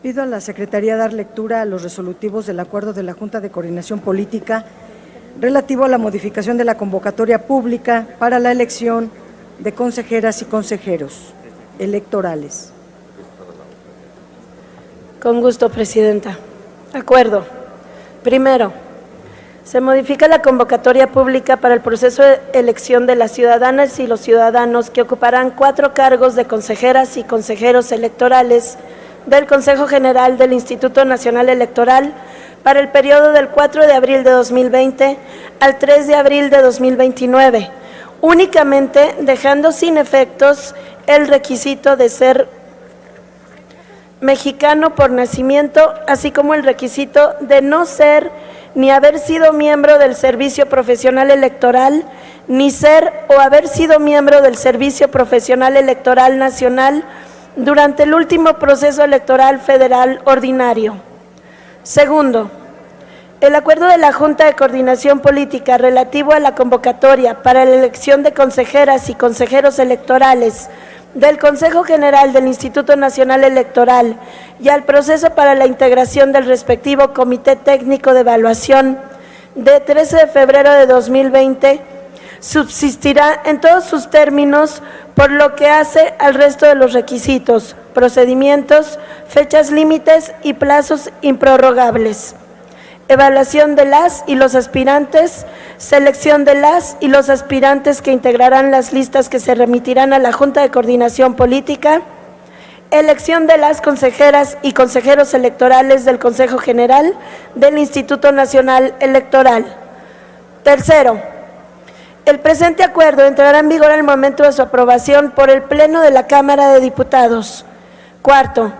Pido a la Secretaría dar lectura a los resolutivos del acuerdo de la Junta de Coordinación Política relativo a la modificación de la convocatoria pública para la elección de consejeras y consejeros electorales. Con gusto, Presidenta. Acuerdo. Primero, se modifica la convocatoria pública para el proceso de elección de las ciudadanas y los ciudadanos que ocuparán 4 cargos de consejeras y consejeros electorales del Consejo General del Instituto Nacional Electoral para el periodo del 4 de abril de 2020 al 3 de abril de 2029, únicamente dejando sin efectos el requisito de ser mexicano por nacimiento, así como el requisito de no ser ni haber sido miembro del Servicio Profesional Electoral, ni ser o haber sido miembro del Servicio Profesional Electoral Nacional durante el último proceso electoral federal ordinario. Segundo, el acuerdo de la Junta de Coordinación Política relativo a la convocatoria para la elección de consejeras y consejeros electorales del Consejo General del Instituto Nacional Electoral y al proceso para la integración del respectivo Comité Técnico de Evaluación de 13 de febrero de 2020 subsistirá en todos sus términos, por lo que hace al resto de los requisitos, procedimientos, fechas límites y plazos improrrogables. Evaluación de las y los aspirantes, selección de las y los aspirantes que integrarán las listas que se remitirán a la Junta de Coordinación Política, elección de las consejeras y consejeros electorales del Consejo General del Instituto Nacional Electoral. Tercero, el presente acuerdo entrará en vigor al momento de su aprobación por el Pleno de la Cámara de Diputados. Cuarto,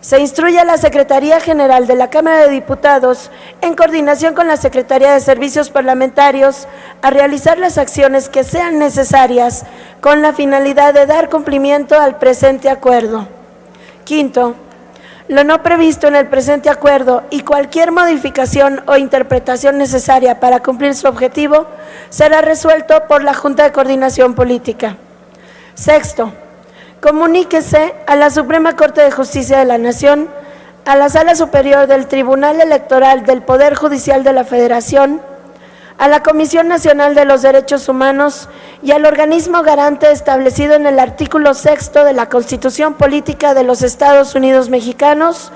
se instruye a la Secretaría General de la Cámara de Diputados, en coordinación con la Secretaría de Servicios Parlamentarios, a realizar las acciones que sean necesarias con la finalidad de dar cumplimiento al presente acuerdo. Quinto, lo no previsto en el presente acuerdo y cualquier modificación o interpretación necesaria para cumplir su objetivo será resuelto por la Junta de Coordinación Política. Sexto, comuníquese a la Suprema Corte de Justicia de la Nación, a la Sala Superior del Tribunal Electoral del Poder Judicial de la Federación, a la Comisión Nacional de los Derechos Humanos y al organismo garante establecido en el artículo 6 de la Constitución Política de los Estados Unidos Mexicanos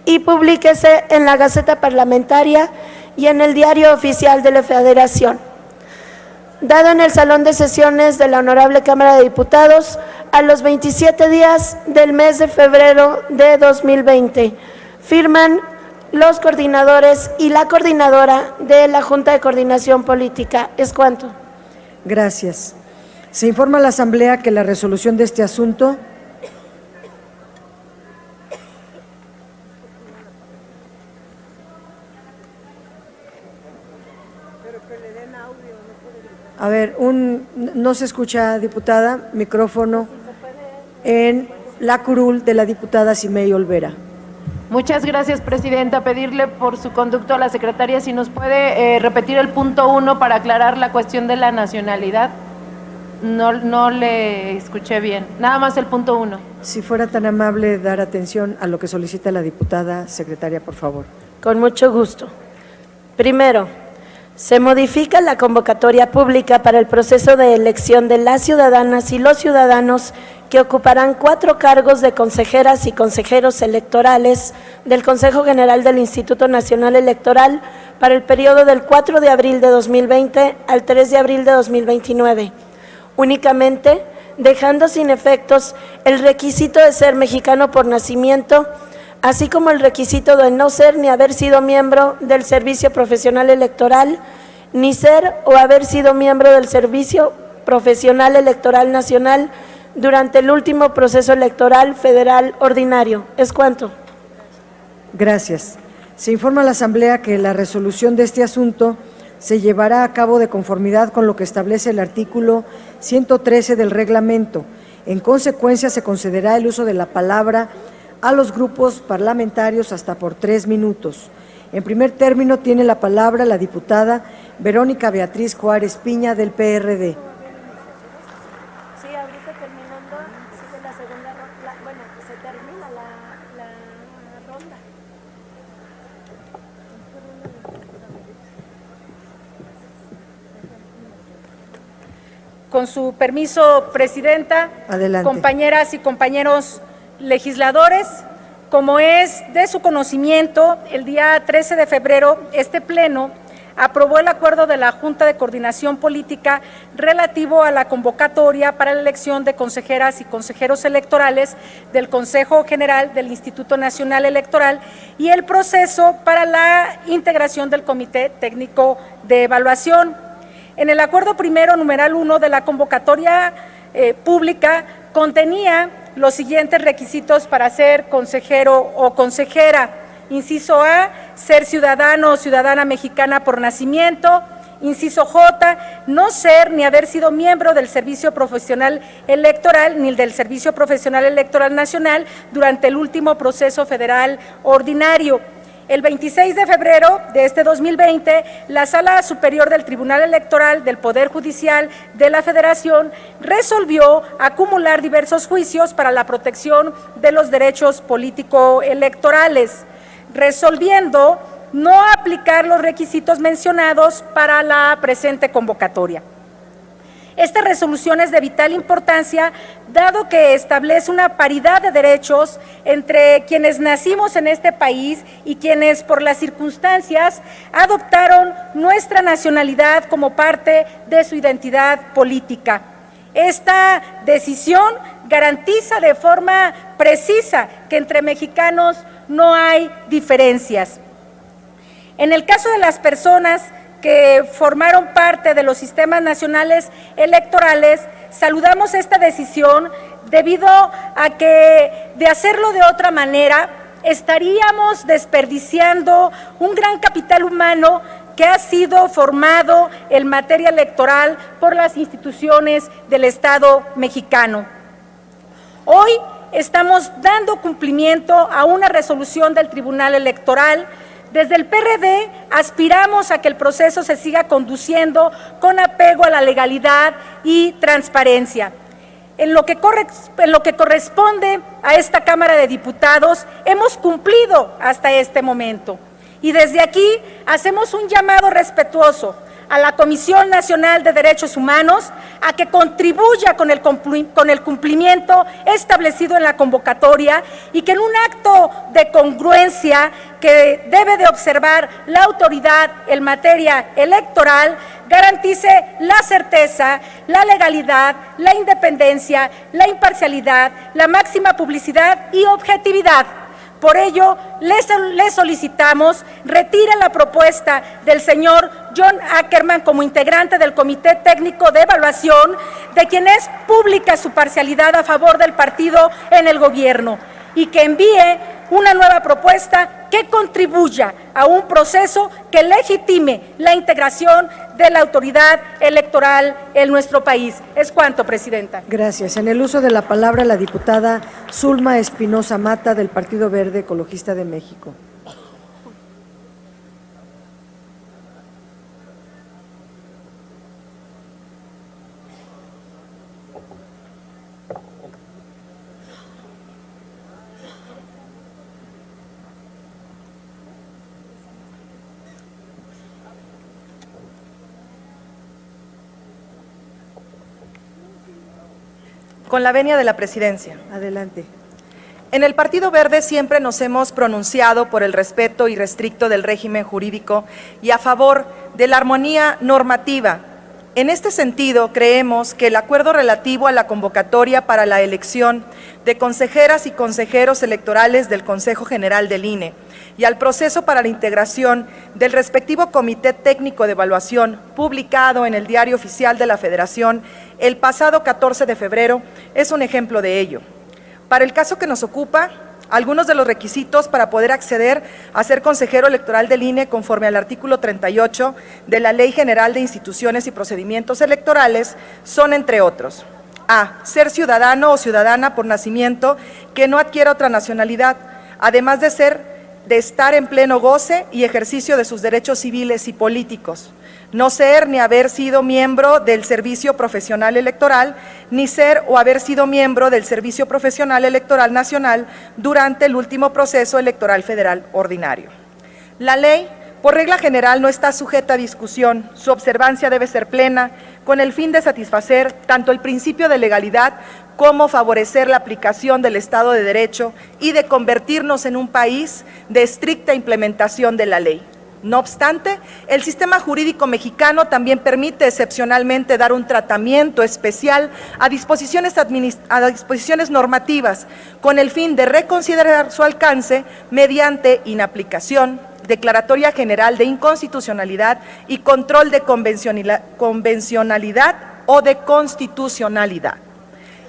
y publíquese en la Gaceta Parlamentaria y en el Diario Oficial de la Federación. Dado en el Salón de Sesiones de la Honorable Cámara de Diputados a los 27 días del mes de febrero de 2020. Firman los coordinadores y la coordinadora de la Junta de Coordinación Política. ¿Es cuanto? Gracias. Se informa a la Asamblea que la resolución de este asunto no se escucha, diputada, micrófono en la curul de la diputada Simei Olvera. Muchas gracias, Presidenta. Pedirle por su conducto a la Secretaría si nos puede repetir el punto 1 para aclarar la cuestión de la nacionalidad. No le escuché bien. Nada más el punto 1. Si fuera tan amable dar atención a lo que solicita la diputada secretaria, por favor. Con mucho gusto. Primero, se modifica la convocatoria pública para el proceso de elección de las ciudadanas y los ciudadanos que ocuparán 4 cargos de consejeras y consejeros electorales del Consejo General del Instituto Nacional Electoral para el periodo del 4 de abril de 2020 al 3 de abril de 2029, únicamente dejando sin efectos el requisito de ser mexicano por nacimiento, así como el requisito de no ser ni haber sido miembro del Servicio Profesional Electoral, ni ser o haber sido miembro del Servicio Profesional Electoral Nacional durante el último proceso electoral federal ordinario. ¿Es cuanto? Gracias. Se informa a la Asamblea que la resolución de este asunto se llevará a cabo de conformidad con lo que establece el artículo 113 del reglamento. En consecuencia, se concederá el uso de la palabra a los grupos parlamentarios hasta por 3 minutos. En primer término tiene la palabra la diputada Verónica Beatriz Juárez Piña del PRD. Sí, ahorita terminando, sigue la segunda ronda, se termina la ronda. Con su permiso, Presidenta, Adelante. compañeras y compañeros legisladores, como es de su conocimiento, el día 13 de febrero, este Pleno aprobó el acuerdo de la Junta de Coordinación Política relativo a la convocatoria para la elección de consejeras y consejeros electorales del Consejo General del Instituto Nacional Electoral y el proceso para la integración del Comité Técnico de Evaluación. En el acuerdo primero, numeral 1 de la convocatoria pública, contenía los siguientes requisitos para ser consejero o consejera. Inciso A, ser ciudadano o ciudadana mexicana por nacimiento. Inciso J, no ser ni haber sido miembro del Servicio Profesional Electoral ni del Servicio Profesional Electoral Nacional durante el último proceso federal ordinario. El 26 de febrero de este 2020, la Sala Superior del Tribunal Electoral del Poder Judicial de la Federación resolvió acumular diversos juicios para la protección de los derechos político-electorales, resolviendo no aplicar los requisitos mencionados para la presente convocatoria. Esta resolución es de vital importancia, dado que establece una paridad de derechos entre quienes nacimos en este país y quienes, por las circunstancias, adoptaron nuestra nacionalidad como parte de su identidad política. Esta decisión garantiza de forma precisa que entre mexicanos no hay diferencias. En el caso de las personas que formaron parte de los sistemas nacionales electorales, saludamos esta decisión debido a que, de hacerlo de otra manera, estaríamos desperdiciando un gran capital humano que ha sido formado en materia electoral por las instituciones del Estado mexicano. Hoy estamos dando cumplimiento a una resolución del Tribunal Electoral. Desde el PRD aspiramos a que el proceso se siga conduciendo con apego a la legalidad y transparencia. En lo que corresponde a esta Cámara de Diputados, hemos cumplido hasta este momento. Y desde aquí hacemos un llamado respetuoso a la Comisión Nacional de Derechos Humanos a que contribuya con el cumplimiento establecido en la convocatoria y que en un acto de congruencia que debe de observar la autoridad en materia electoral, garantice la certeza, la legalidad, la independencia, la imparcialidad, la máxima publicidad y objetividad. Por ello, le solicitamos retire la propuesta del señor John Ackerman como integrante del Comité Técnico de Evaluación, de quien es pública su parcialidad a favor del partido en el gobierno, y que envíe una nueva propuesta que contribuya a un proceso que legitime la integración de la autoridad electoral en nuestro país. Es cuanto, Presidenta. Gracias. En el uso de la palabra, la diputada Zulma Espinosa Mata, del Partido Verde Ecologista de México. Con la venia de la Presidencia. Adelante. En el Partido Verde siempre nos hemos pronunciado por el respeto irrestricto del régimen jurídico y a favor de la armonía normativa. En este sentido, creemos que el acuerdo relativo a la convocatoria para la elección de consejeras y consejeros electorales del Consejo General del INE y al proceso para la integración del respectivo Comité Técnico de Evaluación, publicado en el Diario Oficial de la Federación el pasado 14 de febrero, es un ejemplo de ello. Para el caso que nos ocupa, algunos de los requisitos para poder acceder a ser consejero electoral del INE conforme al artículo 38 de la Ley General de Instituciones y Procedimientos Electorales son, entre otros: A. Ser ciudadano o ciudadana por nacimiento que no adquiera otra nacionalidad, además de estar en pleno goce y ejercicio de sus derechos civiles y políticos. No ser ni haber sido miembro del Servicio Profesional Electoral, ni ser o haber sido miembro del Servicio Profesional Electoral Nacional durante el último proceso electoral federal ordinario. La ley, por regla general, no está sujeta a discusión. Su observancia debe ser plena, con el fin de satisfacer tanto el principio de legalidad como favorecer la aplicación del Estado de Derecho y de convertirnos en un país de estricta implementación de la ley. No obstante, el sistema jurídico mexicano también permite excepcionalmente dar un tratamiento especial a disposiciones normativas con el fin de reconsiderar su alcance mediante inaplicación, declaratoria general de inconstitucionalidad y control de convencionalidad o de constitucionalidad.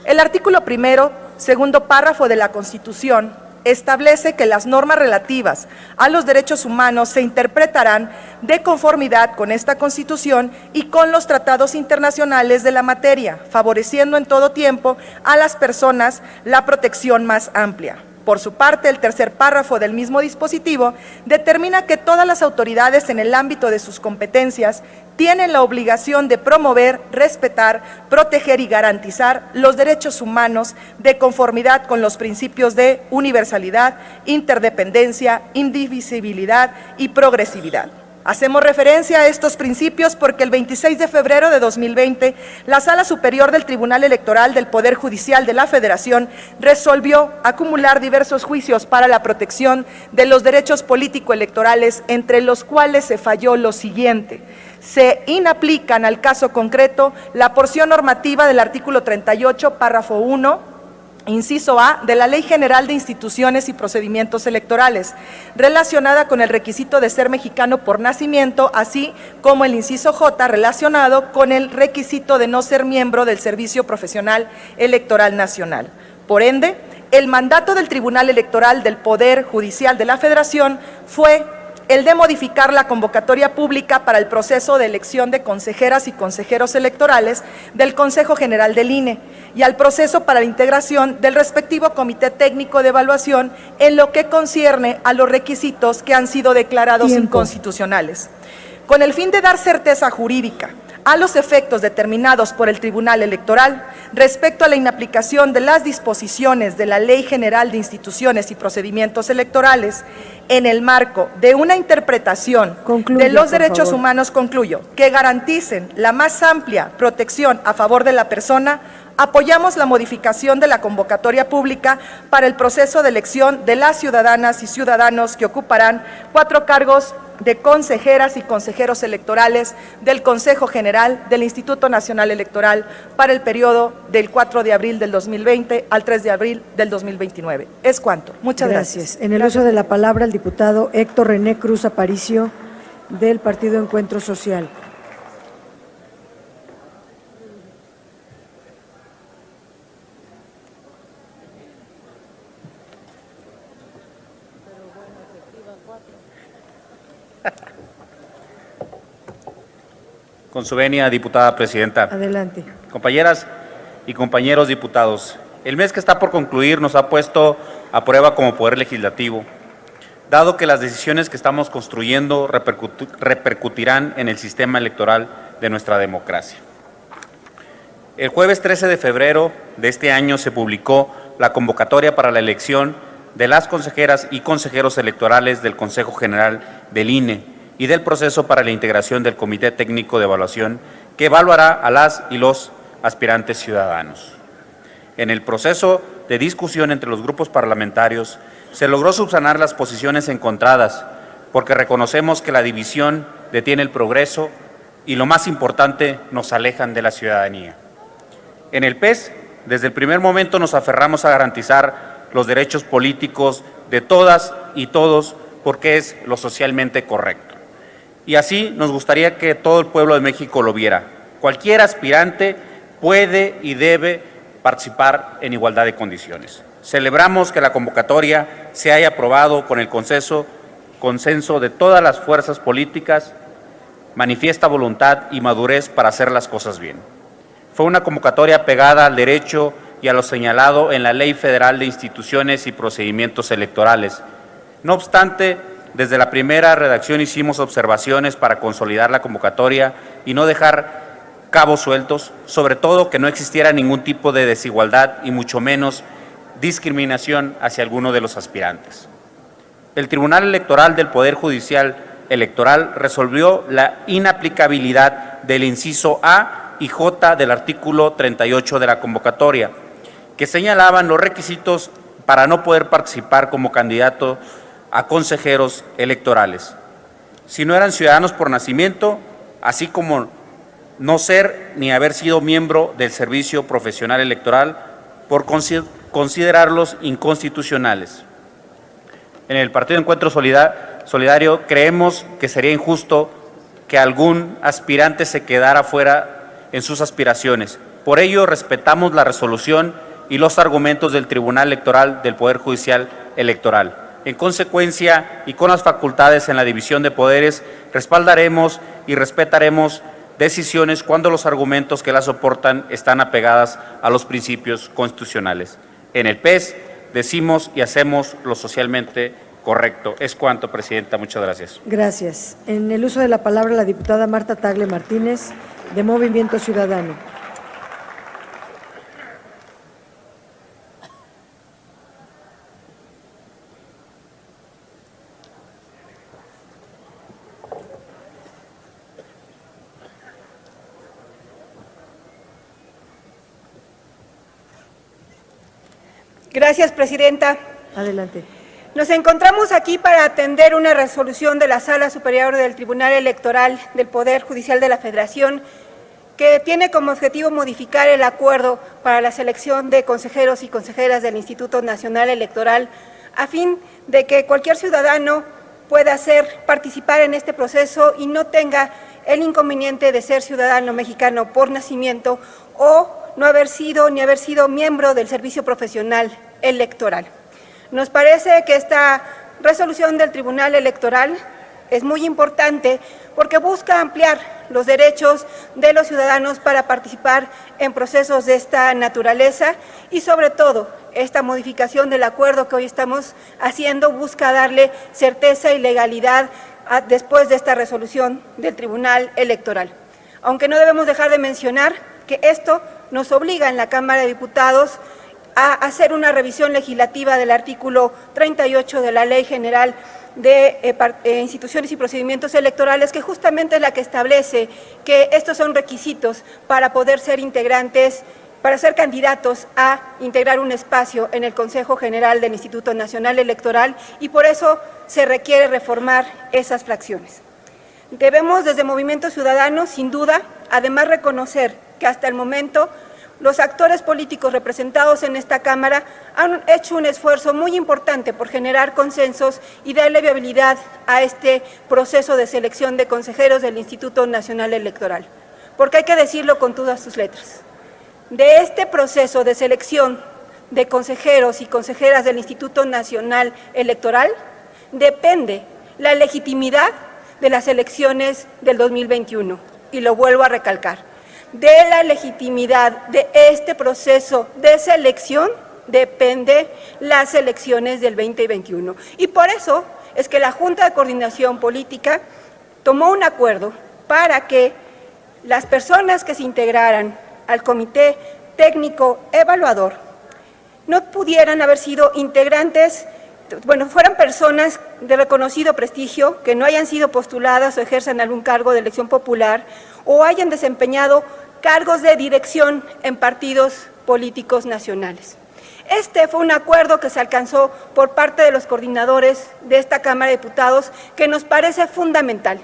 El artículo 1º, segundo párrafo de la Constitución, establece que las normas relativas a los derechos humanos se interpretarán de conformidad con esta Constitución y con los tratados internacionales de la materia, favoreciendo en todo tiempo a las personas la protección más amplia. Por su parte, el tercer párrafo del mismo dispositivo determina que todas las autoridades en el ámbito de sus competencias tienen la obligación de promover, respetar, proteger y garantizar los derechos humanos de conformidad con los principios de universalidad, interdependencia, indivisibilidad y progresividad. Hacemos referencia a estos principios porque el 26 de febrero de 2020, la Sala Superior del Tribunal Electoral del Poder Judicial de la Federación resolvió acumular diversos juicios para la protección de los derechos político-electorales, entre los cuales se falló lo siguiente: se inaplican al caso concreto la porción normativa del artículo 38, párrafo 1, inciso A, de la Ley General de Instituciones y Procedimientos Electorales, relacionada con el requisito de ser mexicano por nacimiento, así como el inciso J, relacionado con el requisito de no ser miembro del Servicio Profesional Electoral Nacional. Por ende, el mandato del Tribunal Electoral del Poder Judicial de la Federación fue el de modificar la convocatoria pública para el proceso de elección de consejeras y consejeros electorales del Consejo General del INE y al proceso para la integración del respectivo Comité Técnico de Evaluación en lo que concierne a los requisitos que han sido declarados inconstitucionales. Con el fin de dar certeza jurídica a los efectos determinados por el Tribunal Electoral respecto a la inaplicación de las disposiciones de la Ley General de Instituciones y Procedimientos Electorales en el marco de una interpretación de los derechos humanos, concluyo, que garanticen la más amplia protección a favor de la persona, apoyamos la modificación de la convocatoria pública para el proceso de elección de las ciudadanas y ciudadanos que ocuparán 4 cargos de consejeras y consejeros electorales del Consejo General del Instituto Nacional Electoral para el periodo del 4 de abril del 2020 al 3 de abril del 2029. Es cuanto. Muchas gracias. En el uso de la palabra, el diputado Héctor René Cruz Aparicio, del Partido Encuentro Social. Con su venia, diputada presidenta. Adelante. Compañeras y compañeros diputados, el mes que está por concluir nos ha puesto a prueba como Poder Legislativo, dado que las decisiones que estamos construyendo repercutirán en el sistema electoral de nuestra democracia. El jueves 13 de febrero de este año se publicó la convocatoria para la elección de las consejeras y consejeros electorales del Consejo General del INE y del proceso para la integración del Comité Técnico de Evaluación que evaluará a las y los aspirantes ciudadanos. En el proceso de discusión entre los grupos parlamentarios se logró subsanar las posiciones encontradas, porque reconocemos que la división detiene el progreso y, lo más importante, nos alejan de la ciudadanía. En el PES, desde el primer momento nos aferramos a garantizar los derechos políticos de todas y todos, porque es lo socialmente correcto. Y así nos gustaría que todo el pueblo de México lo viera. Cualquier aspirante puede y debe participar en igualdad de condiciones. Celebramos que la convocatoria se haya aprobado con el consenso de todas las fuerzas políticas, manifiesta voluntad y madurez para hacer las cosas bien. Fue una convocatoria pegada al derecho y a lo señalado en la Ley Federal de Instituciones y Procedimientos Electorales. No obstante, desde la primera redacción hicimos observaciones para consolidar la convocatoria y no dejar cabos sueltos, sobre todo que no existiera ningún tipo de desigualdad y mucho menos discriminación hacia alguno de los aspirantes. El Tribunal Electoral del Poder Judicial Electoral resolvió la inaplicabilidad del inciso A y J del artículo 38 de la convocatoria, que señalaban los requisitos para no poder participar como candidato a consejeros electorales. Si no eran ciudadanos por nacimiento, así como no ser ni haber sido miembro del Servicio Profesional Electoral por considerarlos inconstitucionales. En el Partido Encuentro Solidario creemos que sería injusto que algún aspirante se quedara fuera en sus aspiraciones. Por ello, respetamos la resolución y los argumentos del Tribunal Electoral del Poder Judicial Electoral. En consecuencia, y con las facultades en la división de poderes, respaldaremos y respetaremos decisiones cuando los argumentos que las soportan están apegadas a los principios constitucionales. En el PES decimos y hacemos lo socialmente correcto. Es cuanto, Presidenta. Muchas gracias. Gracias. En el uso de la palabra, la diputada Marta Tagle Martínez, de Movimiento Ciudadano. Gracias, Presidenta. Adelante. Nos encontramos aquí para atender una resolución de la Sala Superior del Tribunal Electoral del Poder Judicial de la Federación que tiene como objetivo modificar el acuerdo para la selección de consejeros y consejeras del Instituto Nacional Electoral a fin de que cualquier ciudadano pueda participar en este proceso y no tenga el inconveniente de ser ciudadano mexicano por nacimiento o no haber sido ni haber sido miembro del Servicio Profesional Electoral. Nos parece que esta resolución del Tribunal Electoral es muy importante porque busca ampliar los derechos de los ciudadanos para participar en procesos de esta naturaleza y sobre todo esta modificación del acuerdo que hoy estamos haciendo busca darle certeza y legalidad después de esta resolución del Tribunal Electoral. Aunque no debemos dejar de mencionar que esto nos obliga en la Cámara de Diputados a hacer una revisión legislativa del artículo 38 de la Ley General de Instituciones y Procedimientos Electorales, que justamente es la que establece que estos son requisitos para poder ser integrantes, para ser candidatos a integrar un espacio en el Consejo General del Instituto Nacional Electoral y por eso se requiere reformar esas fracciones. Debemos desde Movimiento Ciudadano, sin duda, además reconocer que hasta el momento los actores políticos representados en esta Cámara han hecho un esfuerzo muy importante por generar consensos y darle viabilidad a este proceso de selección de consejeros del Instituto Nacional Electoral. Porque hay que decirlo con todas sus letras. De este proceso de selección de consejeros y consejeras del Instituto Nacional Electoral depende la legitimidad de las elecciones del 2021. Y lo vuelvo a recalcar. De la legitimidad de este proceso de selección depende las elecciones del 2021. Y por eso es que la Junta de Coordinación Política tomó un acuerdo para que las personas que se integraran al Comité Técnico Evaluador no pudieran haber sido integrantes, fueran personas de reconocido prestigio, que no hayan sido postuladas o ejerzan algún cargo de elección popular o hayan desempeñado cargos de dirección en partidos políticos nacionales. Este fue un acuerdo que se alcanzó por parte de los coordinadores de esta Cámara de Diputados que nos parece fundamental.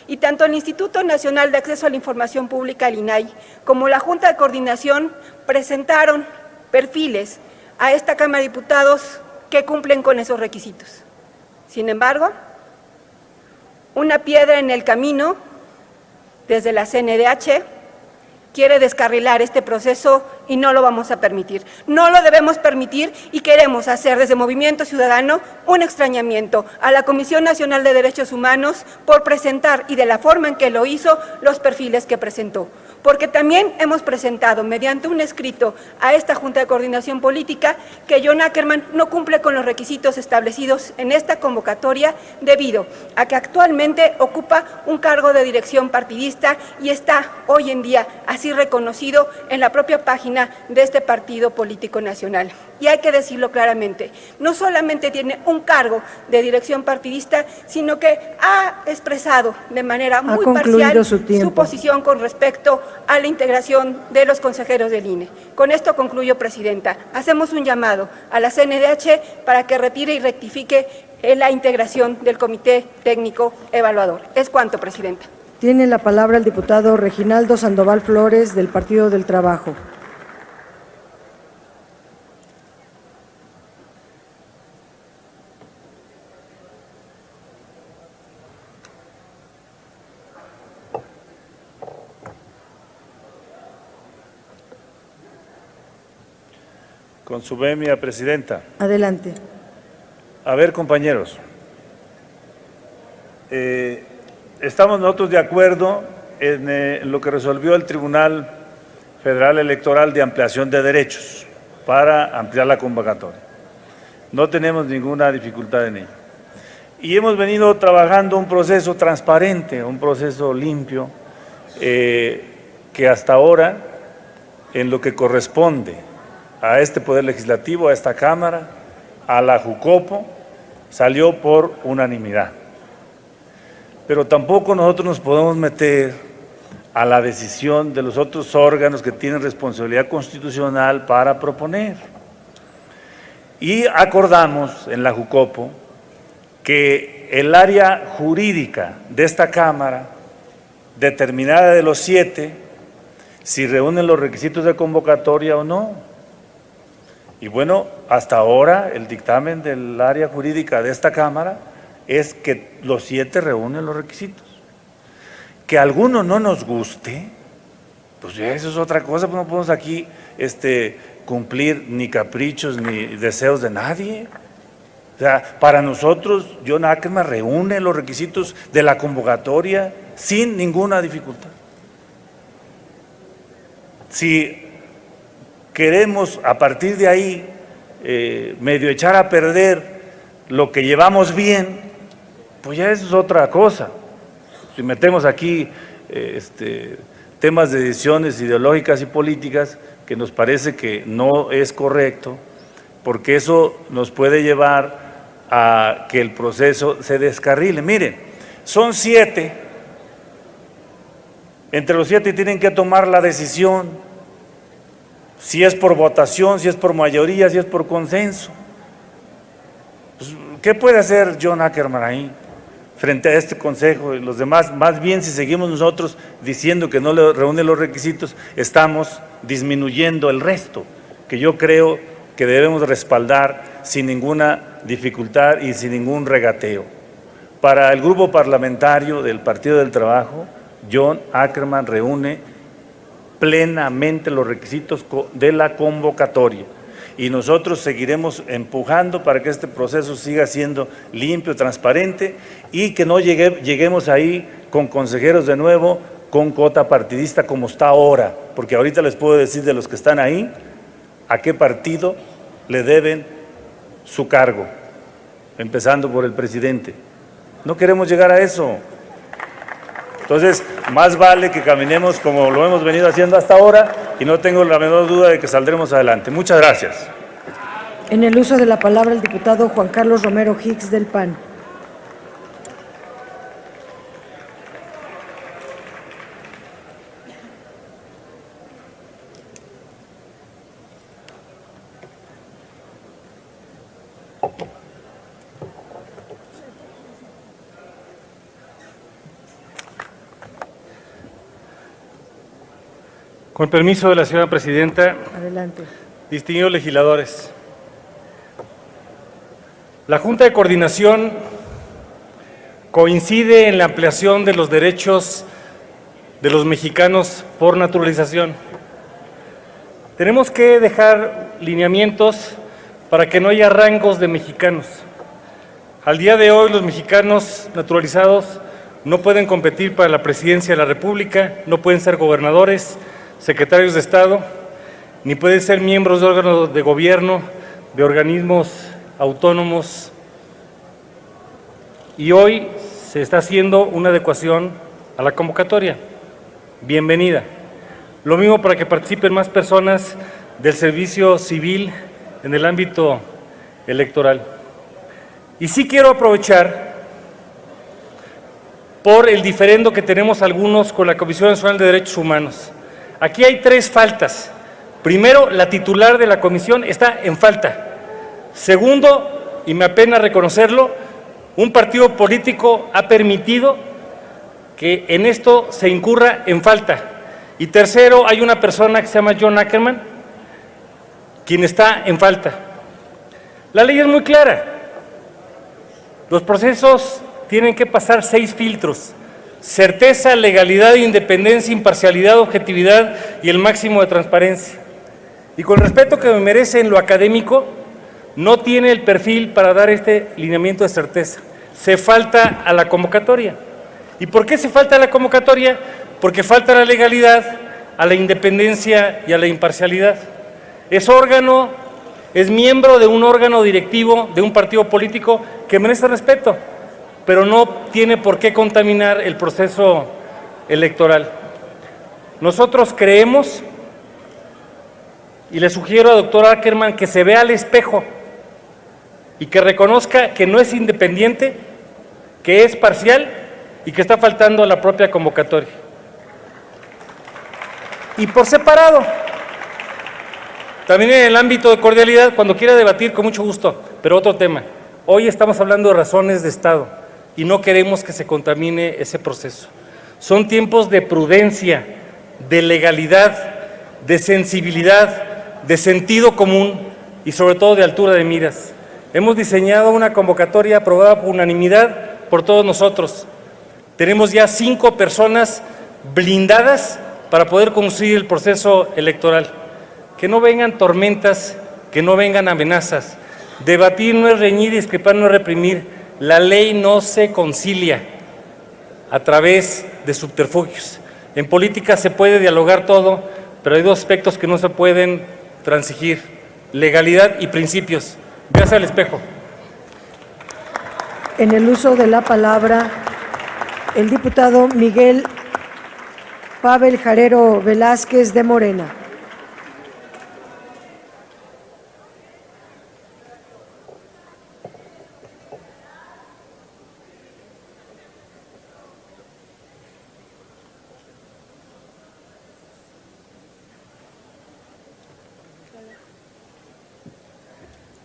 Y tanto el Instituto Nacional de Acceso a la Información Pública, el INAI, como la Junta de Coordinación presentaron perfiles a esta Cámara de Diputados que cumplen con esos requisitos. Sin embargo, una piedra en el camino desde la CNDH quiere descarrilar este proceso y no lo vamos a permitir. No lo debemos permitir y queremos hacer desde Movimiento Ciudadano un extrañamiento a la Comisión Nacional de Derechos Humanos por presentar, y de la forma en que lo hizo, los perfiles que presentó. Porque también hemos presentado mediante un escrito a esta Junta de Coordinación Política que John Ackerman no cumple con los requisitos establecidos en esta convocatoria debido a que actualmente ocupa un cargo de dirección partidista y está hoy en día así reconocido en la propia página página de este partido político nacional. Y hay que decirlo claramente, no solamente tiene un cargo de dirección partidista, sino que ha expresado de manera muy parcial su posición con respecto a la integración de los consejeros del INE. Con esto concluyo, Presidenta. Hacemos un llamado a la CNDH para que retire y rectifique la integración del Comité Técnico Evaluador. Es cuanto, Presidenta. Tiene la palabra el diputado Reginaldo Sandoval Flores, del Partido del Trabajo. Con su venia, Presidenta. Adelante. A ver, compañeros, estamos nosotros de acuerdo en lo que resolvió el Tribunal Federal Electoral de ampliación de derechos para ampliar la convocatoria. No tenemos ninguna dificultad en ello. Y hemos venido trabajando un proceso transparente, un proceso limpio, que hasta ahora, en lo que corresponde a este Poder Legislativo, a esta Cámara, a la Jucopo, salió por unanimidad. Pero tampoco nosotros nos podemos meter a la decisión de los otros órganos que tienen responsabilidad constitucional para proponer. Y acordamos en la Jucopo que el área jurídica de esta Cámara, determinada de los 7, si reúnen los requisitos de convocatoria o no. Y bueno, hasta ahora el dictamen del área jurídica de esta Cámara es que los 7 reúnen los requisitos. Que a alguno no nos guste, pues ya eso es otra cosa, pues no podemos aquí cumplir ni caprichos ni deseos de nadie. O sea, para nosotros, John Ackerman reúne los requisitos de la convocatoria sin ninguna dificultad. Si queremos a partir de ahí medio echar a perder lo que llevamos bien, pues ya eso es otra cosa. Si metemos aquí temas de decisiones ideológicas y políticas que nos parece que no es correcto, porque eso nos puede llevar a que el proceso se descarrile. Miren, son 7, entre los 7 tienen que tomar la decisión, si es por votación, si es por mayoría, si es por consenso. Pues, ¿qué puede hacer John Ackerman ahí frente a este consejo y los demás? Más bien, si seguimos nosotros diciendo que no le reúne los requisitos, estamos disminuyendo el resto, que yo creo que debemos respaldar sin ninguna dificultad y sin ningún regateo. Para el grupo parlamentario del Partido del Trabajo, John Ackerman reúne plenamente los requisitos de la convocatoria y nosotros seguiremos empujando para que este proceso siga siendo limpio, transparente y que no lleguemos ahí con consejeros de nuevo con cuota partidista como está ahora, porque ahorita les puedo decir de los que están ahí a qué partido le deben su cargo, empezando por el presidente. No queremos llegar a eso. Entonces, más vale que caminemos como lo hemos venido haciendo hasta ahora y no tengo la menor duda de que saldremos adelante. Muchas gracias. En el uso de la palabra, el diputado Juan Carlos Romero Hicks, del PAN. Con permiso de la señora presidenta. Adelante. Distinguidos legisladores, la Junta de Coordinación coincide en la ampliación de los derechos de los mexicanos por naturalización. Tenemos que dejar lineamientos para que no haya rangos de mexicanos. Al día de hoy, los mexicanos naturalizados no pueden competir para la presidencia de la República, no pueden ser gobernadores, secretarios de Estado, ni pueden ser miembros de órganos de gobierno, de organismos autónomos. Y hoy se está haciendo una adecuación a la convocatoria. Bienvenida. Lo mismo para que participen más personas del servicio civil en el ámbito electoral. Y sí quiero aprovechar por el diferendo que tenemos algunos con la Comisión Nacional de Derechos Humanos. Aquí hay 3 faltas. Primero, la titular de la comisión está en falta. Segundo, y me apena reconocerlo, un partido político ha permitido que en esto se incurra en falta. Y tercero, hay una persona que se llama John Ackerman, quien está en falta. La ley es muy clara. Los procesos tienen que pasar 6 filtros: certeza, legalidad, independencia, imparcialidad, objetividad y el máximo de transparencia. Y con respeto que me merece en lo académico, no tiene el perfil para dar este lineamiento de certeza. Se falta a la convocatoria. ¿Y por qué se falta a la convocatoria? Porque falta la legalidad, a la independencia y a la imparcialidad. Es miembro de un órgano directivo de un partido político que merece respeto, pero no tiene por qué contaminar el proceso electoral. Nosotros creemos, y le sugiero al doctor Ackerman que se vea al espejo y que reconozca que no es independiente, que es parcial y que está faltando a la propia convocatoria. Y por separado, también en el ámbito de cordialidad, cuando quiera debatir, con mucho gusto, pero otro tema. Hoy estamos hablando de razones de Estado y no queremos que se contamine ese proceso. Son tiempos de prudencia, de legalidad, de sensibilidad, de sentido común y sobre todo de altura de miras. Hemos diseñado una convocatoria aprobada por unanimidad por todos nosotros. Tenemos ya 5 personas blindadas para poder conducir el proceso electoral. Que no vengan tormentas, que no vengan amenazas. Debatir no es reñir, discrepar no es reprimir. La ley no se concilia a través de subterfugios. En política se puede dialogar todo, pero hay 2 aspectos que no se pueden transigir: legalidad y principios. Véase al espejo. En el uso de la palabra, el diputado Miguel Pavel Jarero Velázquez, de Morena.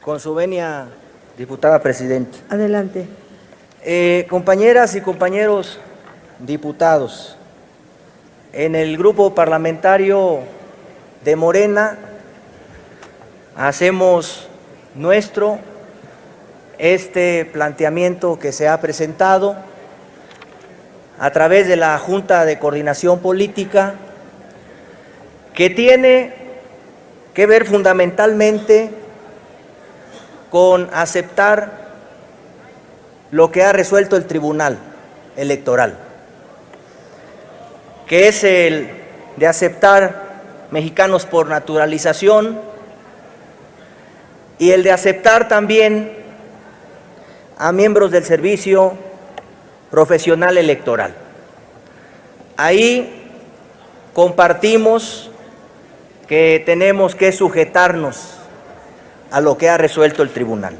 Con su venia, diputada presidenta. Adelante. Compañeras y compañeros diputados, en el grupo parlamentario de Morena hacemos nuestro este planteamiento que se ha presentado a través de la Junta de Coordinación Política, que tiene que ver fundamentalmente con aceptar lo que ha resuelto el Tribunal Electoral, que es el de aceptar mexicanos por naturalización y el de aceptar también a miembros del Servicio Profesional Electoral. Ahí compartimos que tenemos que sujetarnos a lo que ha resuelto el tribunal.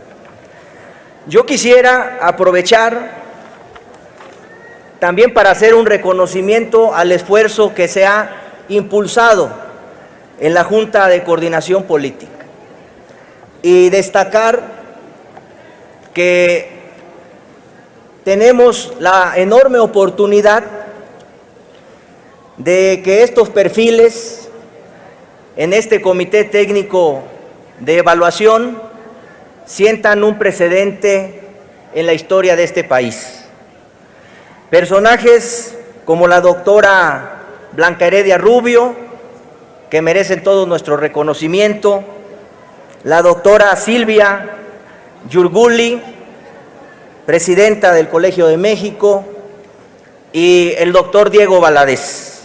Yo quisiera aprovechar también para hacer un reconocimiento al esfuerzo que se ha impulsado en la Junta de Coordinación Política y destacar que tenemos la enorme oportunidad de que estos perfiles en este Comité Técnico de Evaluación sientan un precedente en la historia de este país. Personajes como la doctora Blanca Heredia Rubio, que merecen todo nuestro reconocimiento, la doctora Silvia Yurguli, presidenta del Colegio de México, y el doctor Diego Valadez,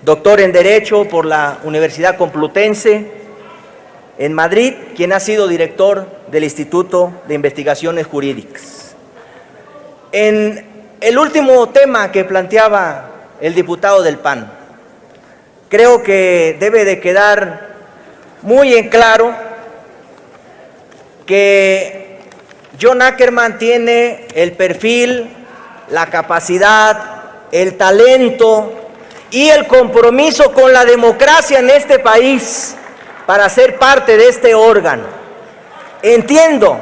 doctor en Derecho por la Universidad Complutense en Madrid, quien ha sido director del Instituto de Investigaciones Jurídicas. En el último tema que planteaba el diputado del PAN, creo que debe de quedar muy en claro que John Ackerman tiene el perfil, la capacidad, el talento y el compromiso con la democracia en este país para ser parte de este órgano. Entiendo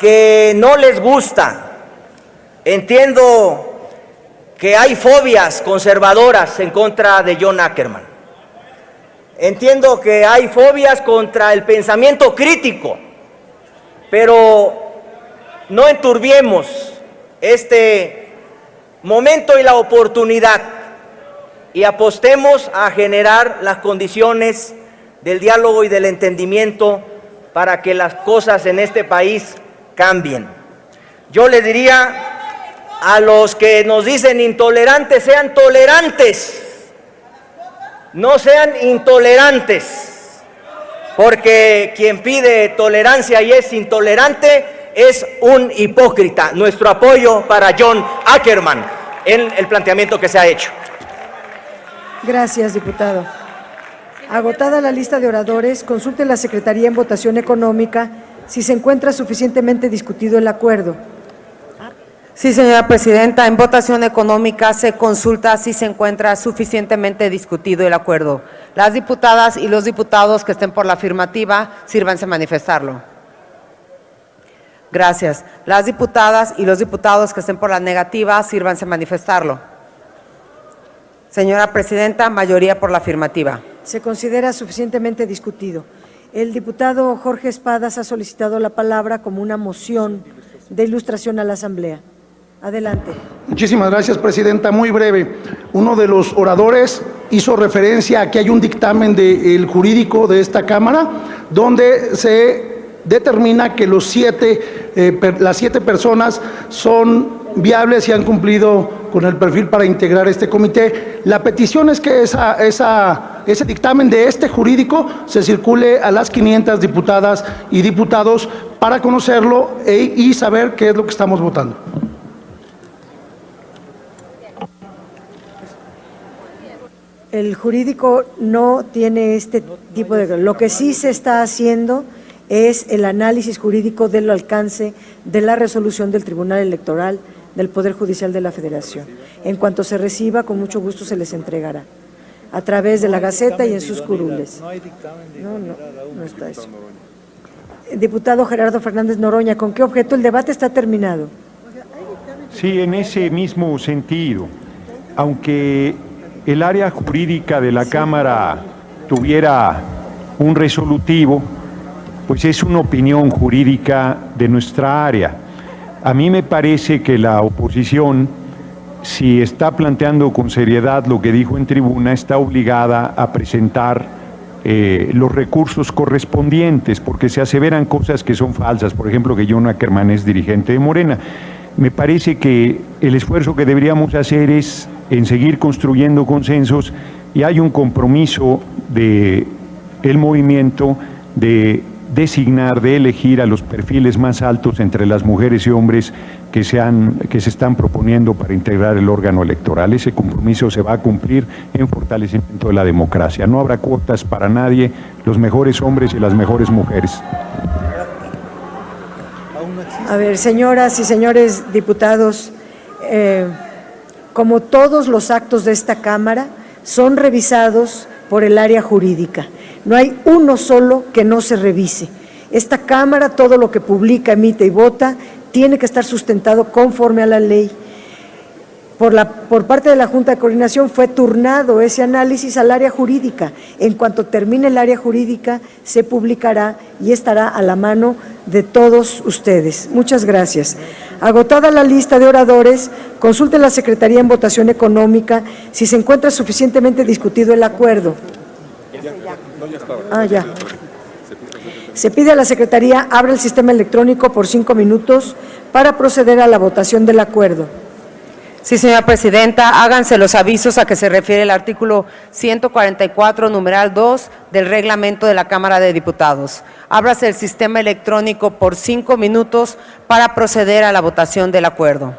que no les gusta, entiendo que hay fobias conservadoras en contra de John Ackerman. Entiendo que hay fobias contra el pensamiento crítico, pero no enturbiemos este momento y la oportunidad y apostemos a generar las condiciones del diálogo y del entendimiento para que las cosas en este país cambien. Yo le diría a los que nos dicen intolerantes, sean tolerantes, no sean intolerantes, porque quien pide tolerancia y es intolerante es un hipócrita. Nuestro apoyo para John Ackerman en el planteamiento que se ha hecho. Gracias, diputado. Agotada la lista de oradores, consulte la Secretaría en votación económica si se encuentra suficientemente discutido el acuerdo. Sí, señora presidenta, en votación económica se consulta si se encuentra suficientemente discutido el acuerdo. Las diputadas y los diputados que estén por la afirmativa, sírvanse a manifestarlo. Gracias. Las diputadas y los diputados que estén por la negativa, sírvanse a manifestarlo. Señora presidenta, mayoría por la afirmativa. Se considera suficientemente discutido. El diputado Jorge Espadas ha solicitado la palabra como una moción de ilustración a la Asamblea. Adelante. Muchísimas gracias, presidenta. Muy breve. Uno de los oradores hizo referencia a que hay un dictamen del jurídico de esta Cámara donde se determina que las 7 personas son viables y han cumplido con el perfil para integrar este comité. La petición es que ese dictamen de este jurídico se circule a las 500 diputadas y diputados para conocerlo y saber qué es lo que estamos votando. El jurídico no tiene este tipo de… Lo que sí se está haciendo es el análisis jurídico del alcance de la resolución del Tribunal Electoral del Poder Judicial de la Federación. En cuanto se reciba, con mucho gusto se les entregará a través de la Gaceta y en sus curules. No está eso. Diputado Gerardo Fernández Noroña, ¿con qué objeto? El debate está terminado. Sí, en ese mismo sentido, aunque el área jurídica de la Cámara tuviera un resolutivo, pues es una opinión jurídica de nuestra área. A mí me parece que la oposición, si está planteando con seriedad lo que dijo en tribuna, está obligada a presentar los recursos correspondientes, porque se aseveran cosas que son falsas, por ejemplo, que John Ackerman es dirigente de Morena. Me parece que el esfuerzo que deberíamos hacer es en seguir construyendo consensos y hay un compromiso del movimiento de designar, de elegir a los perfiles más altos entre las mujeres y hombres que se están proponiendo para integrar el órgano electoral. Ese compromiso se va a cumplir en fortalecimiento de la democracia. No habrá cuotas para nadie, los mejores hombres y las mejores mujeres. A ver, señoras y señores diputados, como todos los actos de esta Cámara, son revisados por el área jurídica. No hay uno solo que no se revise. Esta Cámara, todo lo que publica, emite y vota, tiene que estar sustentado conforme a la ley. Por parte de la Junta de Coordinación fue turnado ese análisis al área jurídica. En cuanto termine el área jurídica, se publicará y estará a la mano de todos ustedes. Muchas gracias. Agotada la lista de oradores, consulte la Secretaría en votación económica si se encuentra suficientemente discutido el acuerdo. Ya. Se pide a la Secretaría abra el sistema electrónico por 5 minutos para proceder a la votación del acuerdo. Sí, señora presidenta, háganse los avisos a que se refiere el artículo 144, numeral 2 del reglamento de la Cámara de Diputados. Ábrase el sistema electrónico por 5 minutos para proceder a la votación del acuerdo.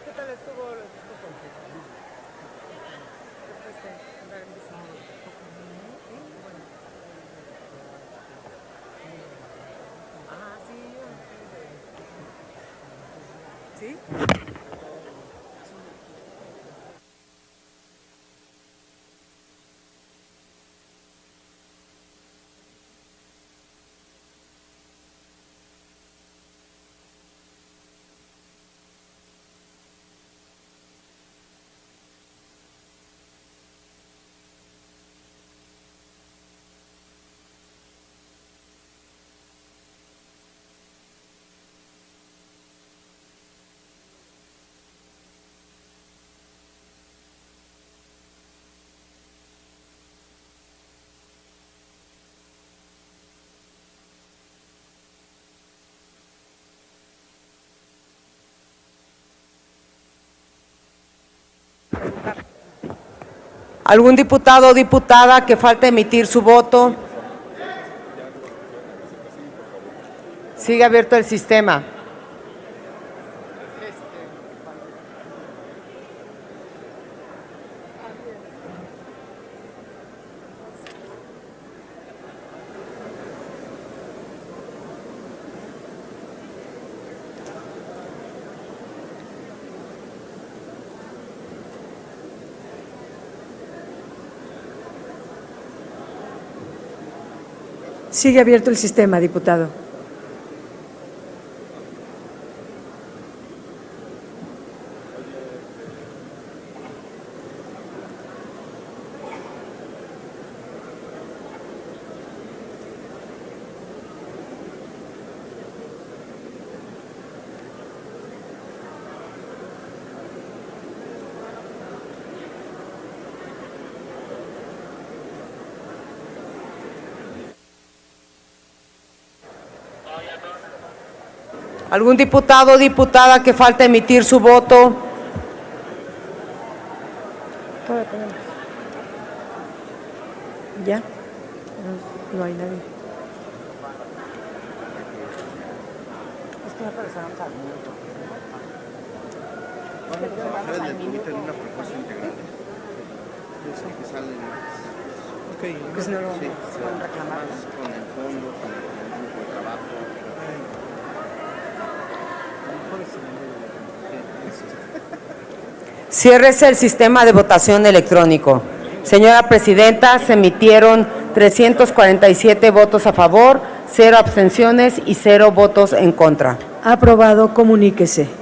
¿Qué tal estuvo? ¿Sí? ¿Algún diputado o diputada que falte emitir su voto? Sigue abierto el sistema. Sigue abierto el sistema, diputado. ¿Algún diputado o diputada que falte emitir su voto? ¿Ya? No hay nadie. Pues no lo pueden reclamar. Con el fondo, con el grupo de trabajo. Ciérrese el sistema de votación electrónico. Señora Presidenta, se emitieron 347 votos a favor, 0 abstenciones y 0 votos en contra. Aprobado, comuníquese.